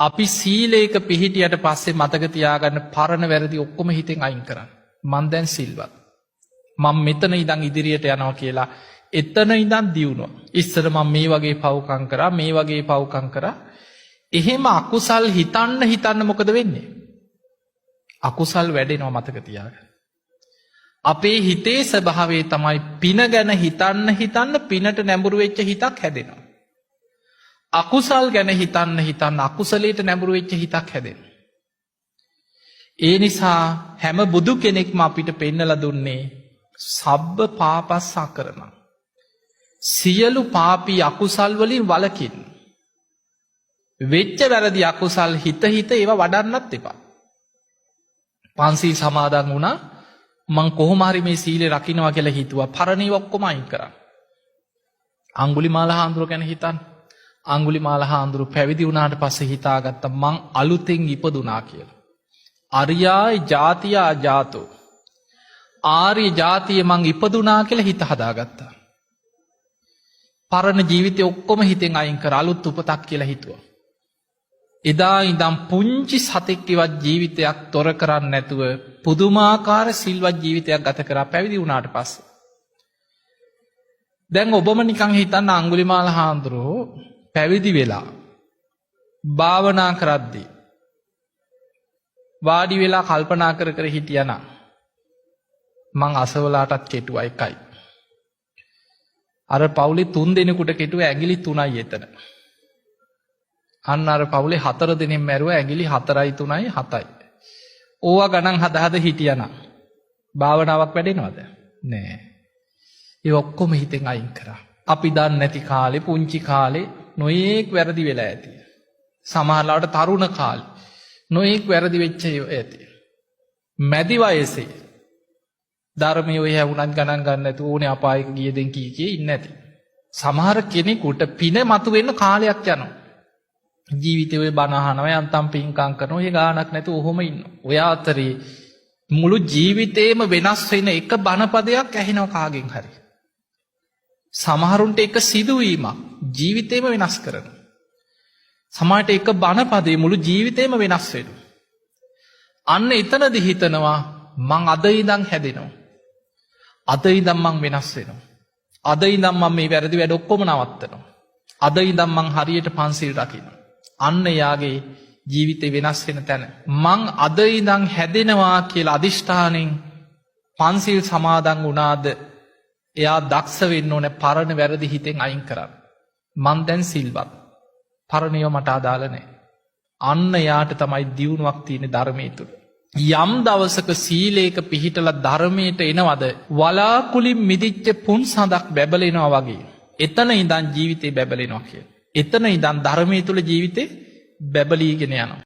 අපි සීලේක පිහිටියට පස්සේ මතක තියාගන්න පරණ වැරදි ඔක්කොම හිතෙන් අයින් කරන්න. මං දැන් සිල්වත්. මම මෙතන ඉඳන් ඉදිරියට යනවා කියලා එතන ඉඳන් දියුණුව. ඉස්සර මම මේ වගේ පව්කම් කරා, මේ වගේ පව්කම් කරා. එහෙම අකුසල් හිතන්න මොකද වෙන්නේ? අකුසල් වැඩෙනවා මතක තියාගන්න. අපේ හිතේ ස්වභාවය තමයි පින ගැන හිතන්න පිනට නැඹුරු වෙච්ච හිතක් හැදෙනවා. අකුසල් ගැන හිතන්න අකුසලයට නැඹුරු වෙච්ච හිතක් හැදෙනවා. ඒ නිසා හැම බුදු කෙනෙක්ම අපිට පෙන්නලා දුන්නේ සබ්බ පාපස්සා කරනවා. සියලු පාපී අකුසල් වලින් වළකින්න. වෙච්ච වැරදි අකුසල් හිත ඒවා වඩන්නත් එපා. පන්සිල් සමාදන් වුණා මං කොහොම හරි මේ සීලය රකින්නවා කියලා හිතුවා. පරණ ඒවා ඔක්කොම අයින් කරා. අඟුලිමාල හාමුදුරුවෝ ගැන හිතන්න. අඟුලිමාල හාමුදුරුවෝ පැවිදි වුණාට පස්සේ හිතාගත්තා මං අලුතෙන් ඉපදුනා කියලා. අරියායි ජාතියා ජාතෝ. ආර්ය ජාතිය මං ඉපදුනා කියලා හිත හදාගත්තා. පරණ ජීවිතය ඔක්කොම හිතෙන් අයින් කර අලුත් උපතක් කියලා හිතුවා. එදා ඉඳන් පුංචි සතෙක්වත් ජීවිතයක් තොර කරන්නේ නැතුව පුදුමාකාර සිල්වත් ජීවිතයක් ගත කරා පැවිදි වුණාට පස්සේ. දැන් ඔබම නිකන් හිතන්න අඟුලිමාල හාමුදුරුවෝ පැවිදි වෙලා භාවනා කරද්දී වාඩි වෙලා කල්පනා කර හිටියනම් මං අසවලාටත් කෙටුවා එකයි. අර පවුලේ 3 දෙනෙකුට කෙටුවා ඇඟිලි 3යි එතන. අන්න අර පවුලේ 4 දෙනෙක් මැරුවා ඇඟිලි 4යි 3යි 7යි. ඕවා ගණන් හද හිටියනම් භාවනාවක් වැඩෙනවද? නෑ. ඒ ඔක්කොම හිතෙන් අයින් කරා. අපි දන්නේ නැති කාලේ පුංචි කාලේ නොයේක් වැරදි වෙලා ඇති. සමහරවිට තරුණ කාලේ නොයේක් වැරදි වෙච්ච ඇති. මැදි වයසේ ධර්මයේ ඔය හැවුණත් ගණන් ගන්න නැතුව ඕනේ අපායක ගිය දෙන් කී ඉන්නේ නැති. සමහර කෙනෙකුට පින මතුවෙන්න කාලයක් යනවා. ජීවිතේ ඔය බණ අහනවා යන්තම් පින්කම් කරනවා. ඔය ගානක් නැතුව ඔහොම ඉන්නවා. ඔය අතරේ මුළු ජීවිතේම වෙනස් වෙන එක බණපදයක් ඇහෙනවා කාගෙන් හරි. සමහරුන්ට එක සිදුවීමක් ජීවිතේම වෙනස් කරනවා. සමහරට එක බණපදේ මුළු ජීවිතේම වෙනස් වෙනවා. අන්න එතනදි හිතනවා මං අද ඉඳන් හැදෙනවා. අද ඉඳන් මං වෙනස් වෙනවා. අද ඉඳන් මම මේ වැරදි වැඩ ඔක්කොම නවත්තනවා. අද ඉඳන් මං හරියට පන්සිල් රකින්නවා. අන්න යාගේ ජීවිතේ වෙනස් වෙන තැන මං අද ඉඳන් හැදෙනවා කියලා අදිෂ්ඨානෙන් පන්සිල් සමාදන් වුණාද එයා දක්ෂ වෙන්න ඕනේ පරණ වැරදි හිතෙන් අයින් කරන්න. මං දැන් සිල්වත්. පරණියව මට අදාළ නැහැ. අන්න යාට තමයි දියුණුවක් තියෙන්නේ ධර්මයේ තුල. යම් දවසක සීලේක පිහිටලා ධර්මයට එනවද වලාකුලින් මිදිච්ච පුන් සඳක් බැබලෙනවා වගේ. එතන ඉඳන් ජීවිතේ බැබලෙනවා කියලා. එතන ඉඳන් ධර්මයේ තුල ජීවිතේ බැබලීගෙන යනවා.